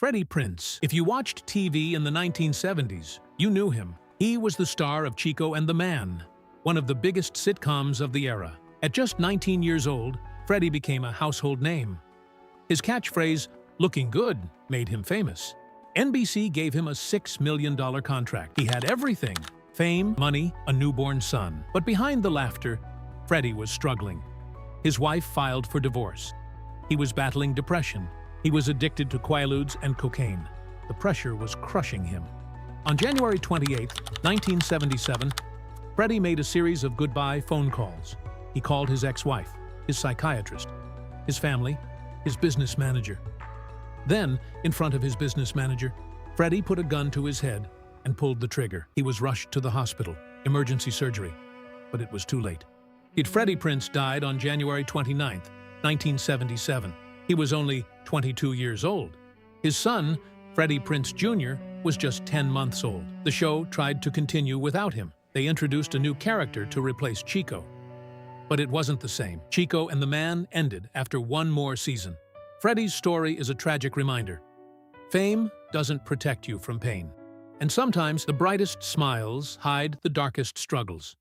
Freddie Prinze. If you watched TV in the 1970s, you knew him. He was the star of Chico and the Man, one of the biggest sitcoms of the era. At just 19 years old, Freddy became a household name. His catchphrase, "looking good," made him famous. NBC gave him a $6 million contract. He had everything: fame, money, a newborn son. But behind the laughter, Freddy was struggling. His wife filed for divorce. He was battling depression. He was addicted to Quaaludes and cocaine. The pressure was crushing him. On January 28, 1977, Freddy made a series of goodbye phone calls. He called his ex-wife, his psychiatrist, his family, his business manager. Then, in front of his business manager, Freddy put a gun to his head and pulled the trigger. He was rushed to the hospital, emergency surgery, but it was too late. Freddie Prinze died on January 29, 1977. He was only 22 years old. His son, Freddie Prinze Jr., was just 10 months old. The show tried to continue without him. They introduced a new character to replace Chico. But it wasn't the same. Chico and the Man ended after one more season. Freddy's story is a tragic reminder. Fame doesn't protect you from pain. And sometimes the brightest smiles hide the darkest struggles.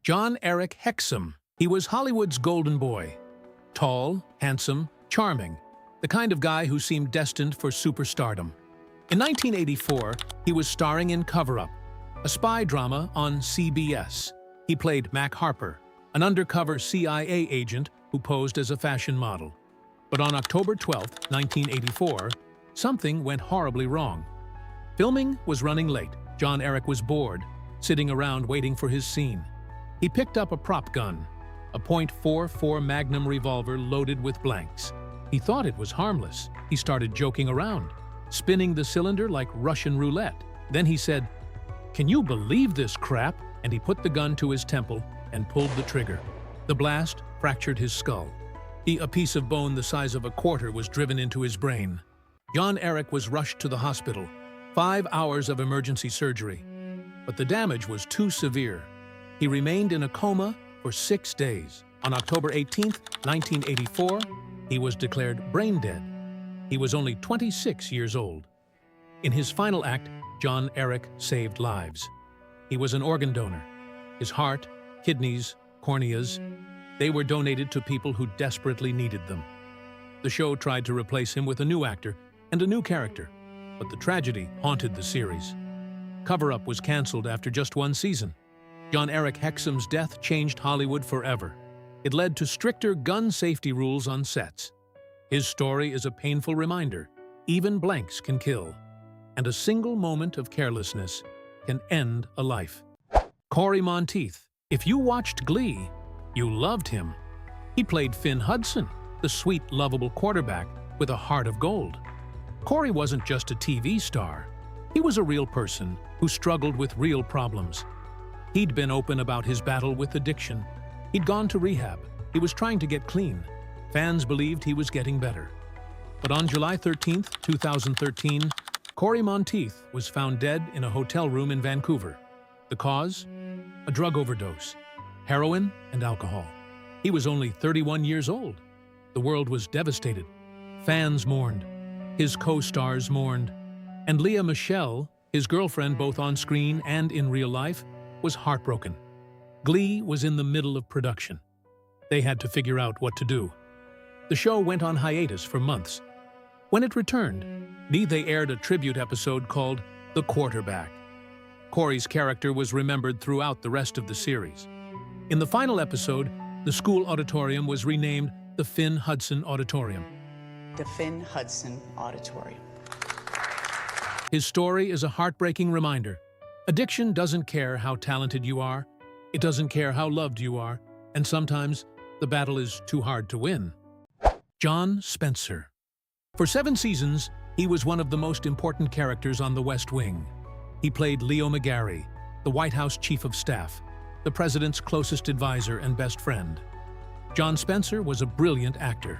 Jon-Erik Hexum. He was Hollywood's golden boy. Tall, handsome, charming. The kind of guy who seemed destined for superstardom. In 1984, he was starring in Cover Up, a spy drama on CBS. He played Mac Harper, an undercover CIA agent who posed as a fashion model. But on October 12, 1984, something went horribly wrong. Filming was running late. Jon-Erik was bored, sitting around waiting for his scene. He picked up a prop gun, a .44 Magnum revolver loaded with blanks. He thought it was harmless. He started joking around, spinning the cylinder like Russian roulette. Then he said, "Can you believe this crap?" And he put the gun to his temple and pulled the trigger. The blast fractured his skull. A piece of bone the size of a quarter was driven into his brain. Jon-Erik was rushed to the hospital. 5 hours of emergency surgery. But the damage was too severe. He remained in a coma for 6 days. On October 18, 1984, he was declared brain dead. He was only 26 years old. In his final act, Jon-Erik saved lives. He was an organ donor. His heart, kidneys, corneas, they were donated to people who desperately needed them. The show tried to replace him with a new actor and a new character, but the tragedy haunted the series. Cover Up was canceled after just one season. Jon-Erik Hexum's death changed Hollywood forever. It led to stricter gun safety rules on sets. His story is a painful reminder. Even blanks can kill, and a single moment of carelessness can end a life. Cory Monteith. If you watched Glee, you loved him. He played Finn Hudson, the sweet, lovable quarterback with a heart of gold. Cory wasn't just a TV star. He was a real person who struggled with real problems. He'd been open about his battle with addiction. He'd gone to rehab. He was trying to get clean. Fans believed he was getting better. But on July 13, 2013, Cory Monteith was found dead in a hotel room in Vancouver. The cause? A drug overdose, heroin and alcohol. He was only 31 years old. The world was devastated. Fans mourned. His co-stars mourned. And Lea Michele, his girlfriend both on screen and in real life, was heartbroken. Glee was in the middle of production. They had to figure out what to do. The show went on hiatus for months. When it returned, they aired a tribute episode called The Quarterback. Cory's character was remembered throughout the rest of the series. In the final episode, the school auditorium was renamed the Finn Hudson Auditorium. The Finn Hudson Auditorium. His story is a heartbreaking reminder. Addiction doesn't care how talented you are. It doesn't care how loved you are. And sometimes, the battle is too hard to win. John Spencer. For 7 seasons, he was one of the most important characters on The West Wing. He played Leo McGarry, the White House Chief of Staff, the president's closest advisor and best friend. John Spencer was a brilliant actor.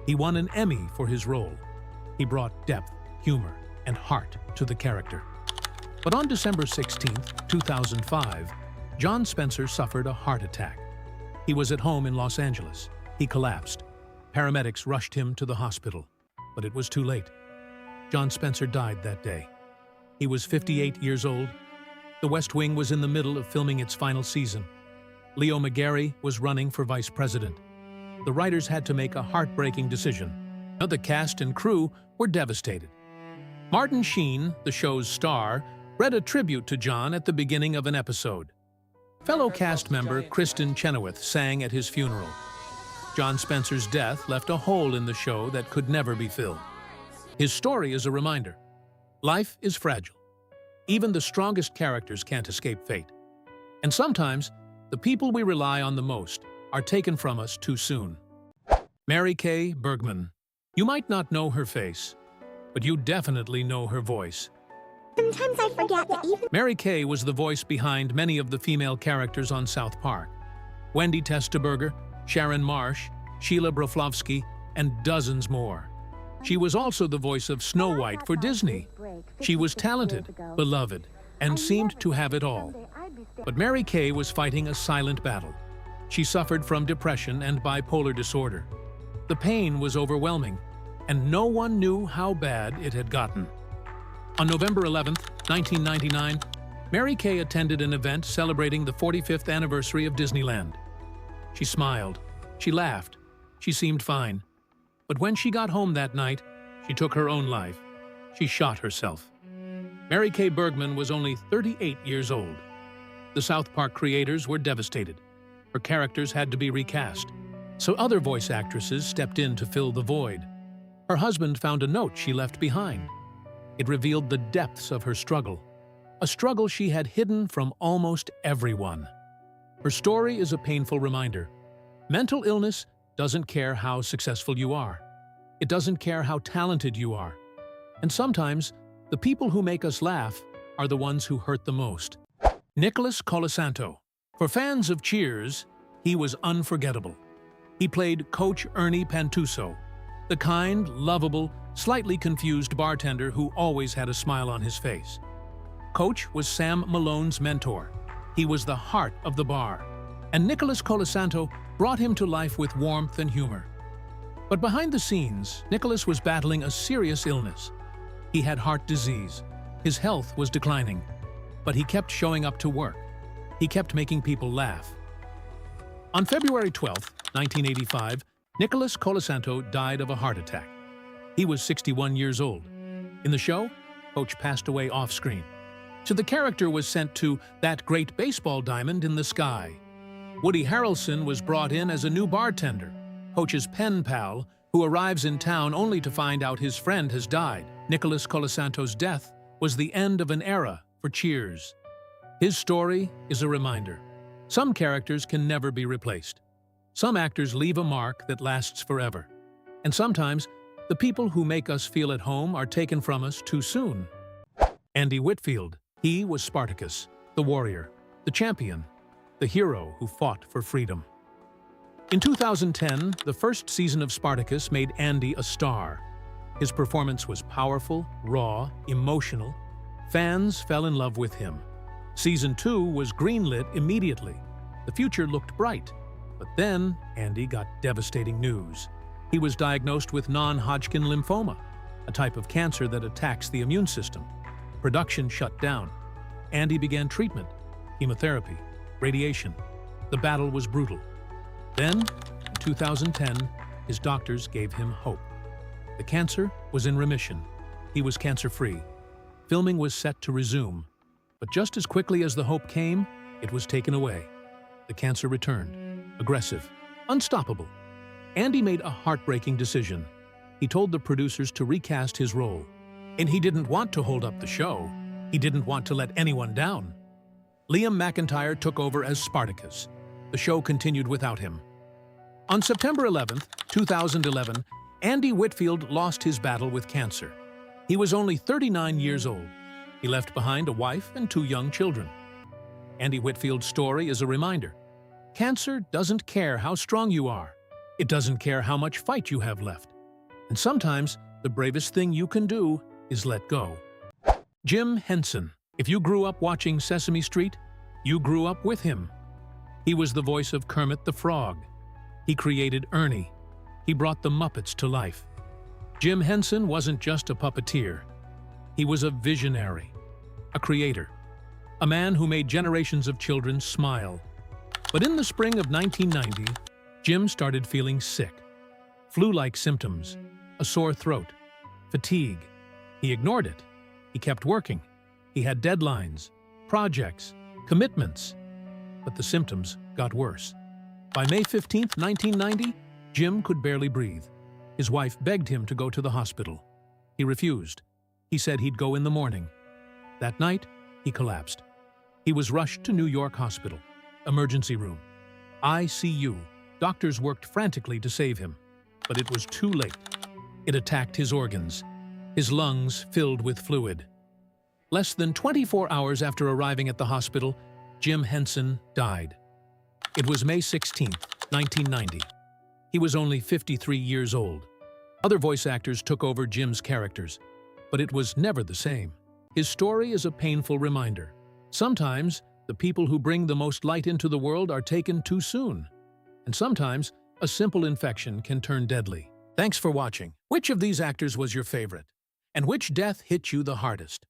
He won an Emmy for his role. He brought depth, humor, and heart to the character. But on December 16, 2005, John Spencer suffered a heart attack. He was at home in Los Angeles. He collapsed. Paramedics rushed him to the hospital, but it was too late. John Spencer died that day. He was 58 years old. The West Wing was in the middle of filming its final season. Leo McGarry was running for vice president. The writers had to make a heartbreaking decision. The cast and crew were devastated. Martin Sheen, the show's star, read a tribute to John at the beginning of an episode. Fellow cast member Kristen Chenoweth sang at his funeral. John Spencer's death left a hole in the show that could never be filled. His story is a reminder. Life is fragile. Even the strongest characters can't escape fate. And sometimes, the people we rely on the most are taken from us too soon. Mary Kay Bergman. You might not know her face, but you definitely know her voice. Sometimes I forget that even... Mary Kay was the voice behind many of the female characters on South Park. Wendy Testaberger, Sharon Marsh, Sheila Broflovsky, and dozens more. She was also the voice of Snow White for Disney. She was talented, beloved, and seemed to have it all. But Mary Kay was fighting a silent battle. She suffered from depression and bipolar disorder. The pain was overwhelming, and no one knew how bad it had gotten. On November 11, 1999, Mary Kay attended an event celebrating the 45th anniversary of Disneyland. She smiled, she laughed, she seemed fine. But when she got home that night, she took her own life. She shot herself. Mary Kay Bergman was only 38 years old. The South Park creators were devastated. Her characters had to be recast, so other voice actresses stepped in to fill the void. Her husband found a note she left behind. It revealed the depths of her struggle, a struggle she had hidden from almost everyone. Her story is a painful reminder. Mental illness doesn't care how successful you are. It doesn't care how talented you are. And sometimes, the people who make us laugh are the ones who hurt the most. Nicholas Colasanto. For fans of Cheers, he was unforgettable. He played Coach Ernie Pantuso, the kind, lovable, slightly confused bartender who always had a smile on his face. Coach was Sam Malone's mentor. He was the heart of the bar, and Nicholas Colasanto brought him to life with warmth and humor. But behind the scenes, Nicholas was battling a serious illness. He had heart disease. His health was declining, but he kept showing up to work. He kept making people laugh. On February 12, 1985, Nicholas Colasanto died of a heart attack. He was 61 years old. In the show, Coach passed away off-screen. So the character was sent to that great baseball diamond in the sky. Woody Harrelson was brought in as a new bartender, Coach's pen pal, who arrives in town only to find out his friend has died. Nicholas Colasanto's death was the end of an era for Cheers. His story is a reminder. Some characters can never be replaced. Some actors leave a mark that lasts forever. And sometimes, the people who make us feel at home are taken from us too soon. Andy Whitfield. He was Spartacus, the warrior, the champion, the hero who fought for freedom. In 2010, the first season of Spartacus made Andy a star. His performance was powerful, raw, emotional. Fans fell in love with him. Season 2 was greenlit immediately. The future looked bright. But then, Andy got devastating news. He was diagnosed with non-Hodgkin lymphoma, a type of cancer that attacks the immune system. Production shut down. Andy began treatment, chemotherapy, radiation. The battle was brutal. Then, in 2010, his doctors gave him hope. The cancer was in remission. He was cancer-free. Filming was set to resume. But just as quickly as the hope came, it was taken away. The cancer returned. Aggressive, unstoppable. Andy made a heartbreaking decision. He told the producers to recast his role. And he didn't want to hold up the show. He didn't want to let anyone down. Liam McIntyre took over as Spartacus. The show continued without him. On September 11, 2011, Andy Whitfield lost his battle with cancer. He was only 39 years old. He left behind a wife and 2 young children. Andy Whitfield's story is a reminder. Cancer doesn't care how strong you are. It doesn't care how much fight you have left. And sometimes, the bravest thing you can do is let go. Jim Henson. If you grew up watching Sesame Street, you grew up with him. He was the voice of Kermit the Frog. He created Ernie. He brought the Muppets to life. Jim Henson wasn't just a puppeteer. He was a visionary, a creator, a man who made generations of children smile. But in the spring of 1990, Jim started feeling sick. Flu-like symptoms, a sore throat, fatigue. He ignored it. He kept working. He had deadlines, projects, commitments. But the symptoms got worse. By May 15, 1990, Jim could barely breathe. His wife begged him to go to the hospital. He refused. He said he'd go in the morning. That night, he collapsed. He was rushed to New York Hospital, emergency room, ICU. Doctors worked frantically to save him, but it was too late. It attacked his organs. His lungs filled with fluid. Less than 24 hours after arriving at the hospital, Jim Henson died. It was May 16, 1990. He was only 53 years old. Other voice actors took over Jim's characters, but it was never the same. His story is a painful reminder. Sometimes, the people who bring the most light into the world are taken too soon. And sometimes, a simple infection can turn deadly. Thanks for watching. Which of these actors was your favorite? And which death hit you the hardest?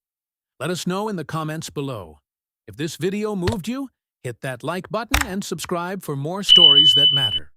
Let us know in the comments below. If this video moved you, hit that like button and subscribe for more stories that matter.